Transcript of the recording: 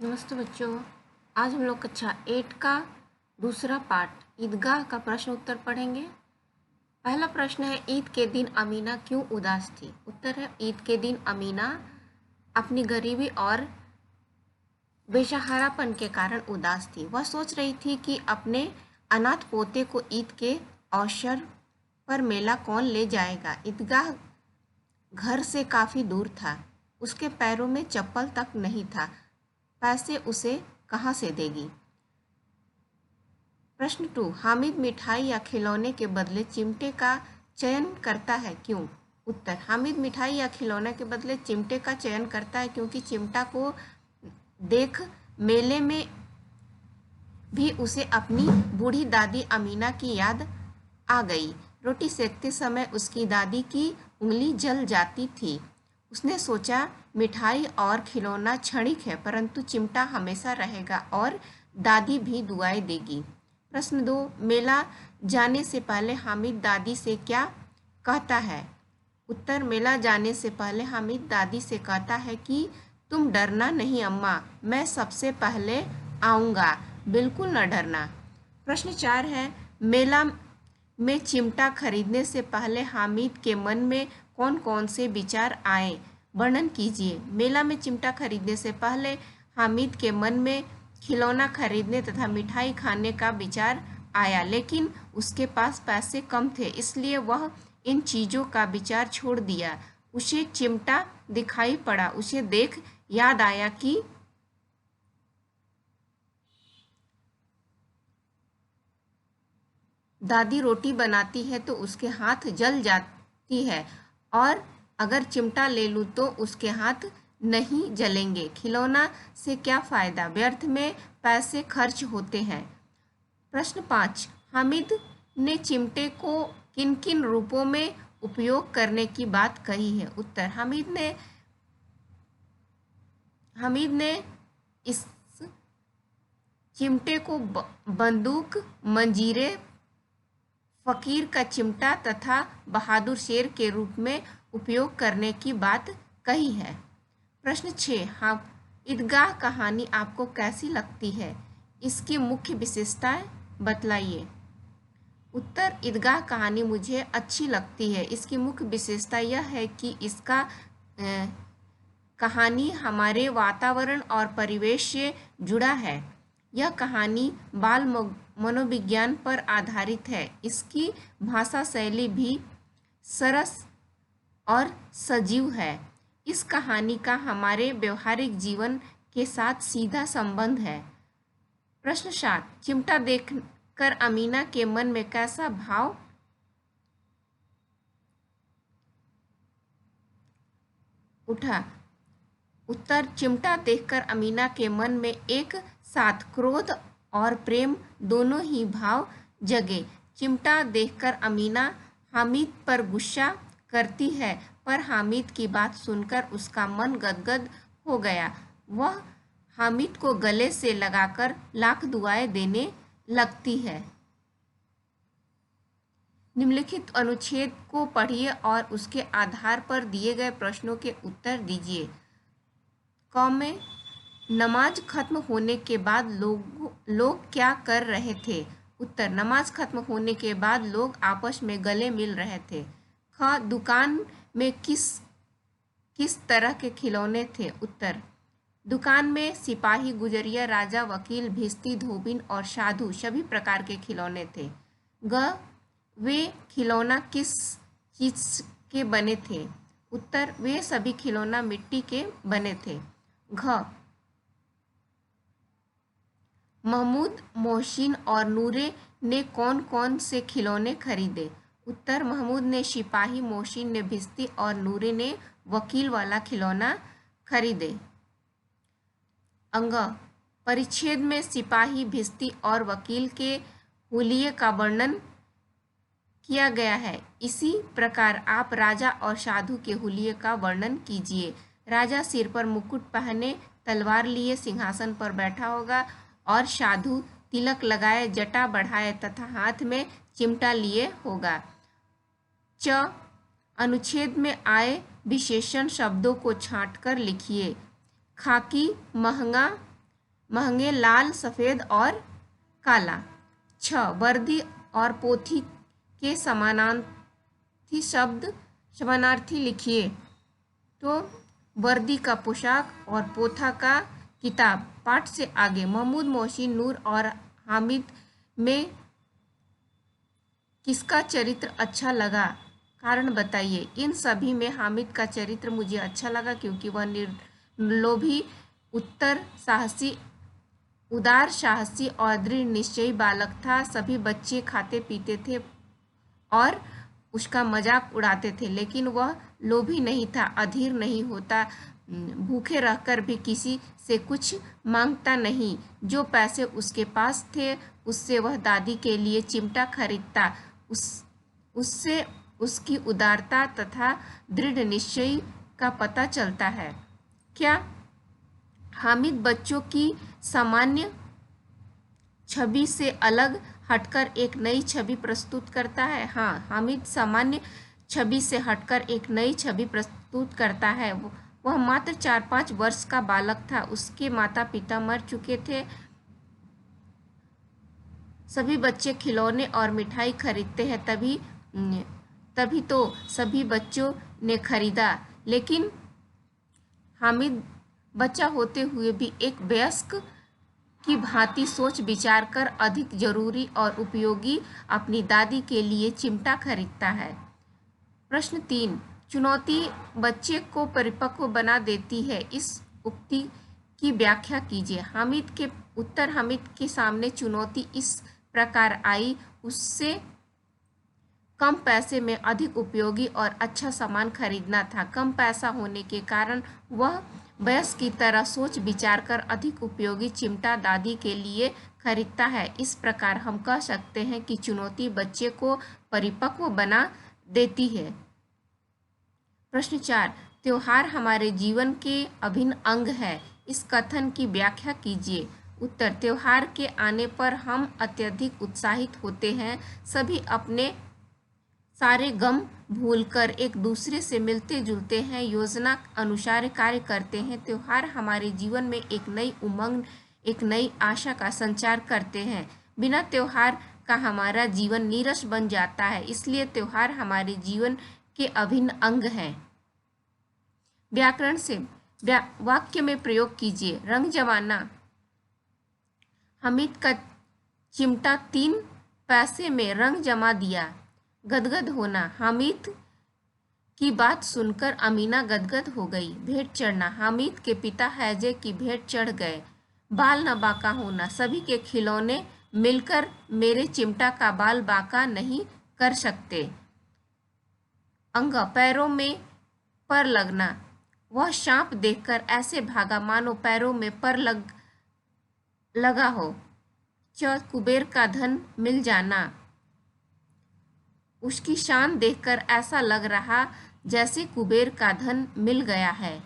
नमस्ते बच्चों। आज हम लोग कक्षा 8 का दूसरा पार्ट ईदगाह का प्रश्न उत्तर पढ़ेंगे। पहला प्रश्न है, ईद के दिन अमीना क्यों उदास थी? उत्तर है, ईद के दिन अमीना अपनी गरीबी और बेसहारापन के कारण उदास थी। वह सोच रही थी कि अपने अनाथ पोते को ईद के अवसर पर मेला कौन ले जाएगा। ईदगाह घर से काफ़ी दूर था। उसके पैरों में चप्पल तक नहीं था। पैसे उसे कहाँ से देगी? प्रश्न 2, हामिद मिठाई या खिलौने के बदले चिमटे का चयन करता है, क्यों? उत्तर, हामिद मिठाई या खिलौने के बदले चिमटे का चयन करता है क्योंकि चिमटा को देख मेले में भी उसे अपनी बूढ़ी दादी अमीना की याद आ गई। रोटी सेकते समय उसकी दादी की उंगली जल जाती थी। उसने सोचा, मिठाई और खिलौना क्षणिक है, परंतु चिमटा हमेशा रहेगा और दादी भी दुआएं देगी। प्रश्न 2, मेला जाने से पहले हामिद दादी से क्या कहता है? उत्तर, मेला जाने से पहले हामिद दादी से कहता है कि तुम डरना नहीं अम्मा, मैं सबसे पहले आऊँगा, बिल्कुल न डरना। प्रश्न 4 है, मेला में चिमटा खरीदने से पहले हामिद के मन में कौन कौन से विचार आए? वर्णन कीजिए। मेला में चिमटा खरीदने से पहले हामिद के मन में खिलौना खरीदने तथा मिठाई खाने का विचार आया, लेकिन उसके पास पैसे कम थे, इसलिए वह इन चीज़ों का विचार छोड़ दिया। उसे चिमटा दिखाई पड़ा। उसे देख याद आया कि दादी रोटी बनाती है तो उसके हाथ जल जाती है, और अगर चिमटा ले लूँ तो उसके हाथ नहीं जलेंगे। खिलौना से क्या फ़ायदा? व्यर्थ में पैसे खर्च होते हैं। प्रश्न 5, हामिद ने चिमटे को किन किन रूपों में उपयोग करने की बात कही है? उत्तर, हामिद ने इस चिमटे को बंदूक, मंजीरे, फकीर का चिमटा तथा बहादुर शेर के रूप में उपयोग करने की बात कही है। प्रश्न 6, हाँ, ईदगाह कहानी आपको कैसी लगती है? इसकी मुख्य विशेषताएं बतलाइए। उत्तर, ईदगाह कहानी मुझे अच्छी लगती है। इसकी मुख्य विशेषता यह है कि इसका कहानी हमारे वातावरण और परिवेश से जुड़ा है। यह कहानी बाल मनोविज्ञान पर आधारित है। इसकी भाषा शैली भी सरस और सजीव है। इस कहानी का हमारे व्यवहारिक जीवन के साथ सीधा संबंध है। प्रश्न 7, चिमटा देखकर अमीना के मन में कैसा भाव उठा? उत्तर, चिमटा देखकर अमीना के मन में एक साथ क्रोध और प्रेम दोनों ही भाव जगे। चिमटा देखकर अमीना हामिद पर गुस्सा करती है, पर हामिद की बात सुनकर उसका मन गदगद हो गया। वह हामिद को गले से लगाकर लाख दुआएं देने लगती है। निम्नलिखित अनुच्छेद को पढ़िए और उसके आधार पर दिए गए प्रश्नों के उत्तर दीजिए। क में, नमाज खत्म होने के बाद लोग क्या कर रहे थे? उत्तर, नमाज खत्म होने के बाद लोग आपस में गले मिल रहे थे। ख, दुकान में किस तरह के खिलौने थे? उत्तर, दुकान में सिपाही, गुजरिया, राजा, वकील, भिस्ती, धोबिन और साधु सभी प्रकार के खिलौने थे। ग, वे खिलौना किस चीज के बने थे? उत्तर, वे सभी खिलौना मिट्टी के बने थे। घ, महमूद, मोहसिन और नूरे ने कौन कौन से खिलौने खरीदे? उत्तर, महमूद ने सिपाही, मोहसिन ने भिस्ती और नूरे ने वकील वाला खिलौना खरीदे। अंग, परिच्छेद में सिपाही, भिस्ती और वकील के हुलिये का वर्णन किया गया है। इसी प्रकार आप राजा और साधु के हुलिये का वर्णन कीजिए। राजा सिर पर मुकुट पहने, तलवार लिए सिंहासन पर बैठा होगा, और साधु तिलक लगाए, जटा बढ़ाए तथा हाथ में चिमटा लिए होगा। च, अनुच्छेद में आए विशेषण शब्दों को छांटकर लिखिए। खाकी, महंगा, महंगे लाल, सफ़ेद और काला। 6 वर्दी और पोथी के समानार्थी लिखिए। तो वर्दी का पोशाक और पोथा का किताब। पाठ से आगे महमूद, मोहसिन, नूर और हामिद में किसका चरित्र अच्छा लगा? कारण बताइए। इन सभी में हामिद का चरित्र मुझे अच्छा लगा क्योंकि वह निर्लोभी, उदार साहसी और दृढ़ निश्चयी बालक था। सभी बच्चे खाते पीते थे और उसका मजाक उड़ाते थे, लेकिन वह लोभी नहीं था, अधीर नहीं होता, भूखे रहकर भी किसी से कुछ मांगता नहीं। जो पैसे उसके पास थे उससे वह दादी के लिए चिमटा खरीदता। उससे उसकी उदारता तथा दृढ़ निश्चय का पता चलता है। क्या हामिद बच्चों की सामान्य छवि से अलग हटकर एक नई छवि प्रस्तुत करता है? हाँ, हामिद सामान्य छवि से हटकर एक नई छवि प्रस्तुत करता है। वह मात्र 4-5 वर्ष का बालक था। उसके माता पिता मर चुके थे। सभी बच्चे खिलौने और मिठाई खरीदते हैं, तभी तो सभी बच्चों ने खरीदा। लेकिन हामिद बच्चा होते हुए भी एक वयस्क की भांति सोच विचार कर अधिक जरूरी और उपयोगी अपनी दादी के लिए चिमटा खरीदता है। प्रश्न 3, चुनौती बच्चे को परिपक्व बना देती है। इस उक्ति की व्याख्या कीजिए। हामिद के सामने चुनौती इस प्रकार आई। उससे कम पैसे में अधिक उपयोगी और अच्छा सामान खरीदना था। कम पैसा होने के कारण वह वयस्क की तरह सोच विचार कर अधिक उपयोगी चिमटा दादी के लिए खरीदता है। इस प्रकार हम कह सकते हैं कि चुनौती बच्चे को परिपक्व बना देती है। प्रश्न 4, त्योहार हमारे जीवन के अभिन्न अंग है। इस कथन की व्याख्या कीजिए। उत्तर, त्योहार के आने पर हम अत्यधिक उत्साहित होते हैं। सभी अपने सारे गम भूलकर एक दूसरे से मिलते जुलते हैं, योजना अनुसार कार्य करते हैं। त्योहार हमारे जीवन में एक नई उमंग, एक नई आशा का संचार करते हैं। बिना त्योहार का हमारा जीवन नीरस बन जाता है, इसलिए त्योहार हमारे जीवन के अभिन्न अंग हैं। व्याकरण से वाक्य में प्रयोग कीजिए। रंग जमाना। हामिद का चिमटा 3 पैसे में रंग जमा दिया। गदगद होना। हामिद की बात सुनकर अमीना गदगद हो गई। भेंट चढ़ना। हामिद के पिता हैजे की भेंट चढ़ गए। बाल न बांका होना। सभी के खिलौने मिलकर मेरे चिमटा का बाल बांका नहीं कर सकते। अंग, पैरों में पर लगना। वह सांप देखकर ऐसे भागा मानो पैरों में पर लगा हो। च, कुबेर का धन मिल जाना। उसकी शान देखकर ऐसा लग रहा जैसे कुबेर का धन मिल गया है।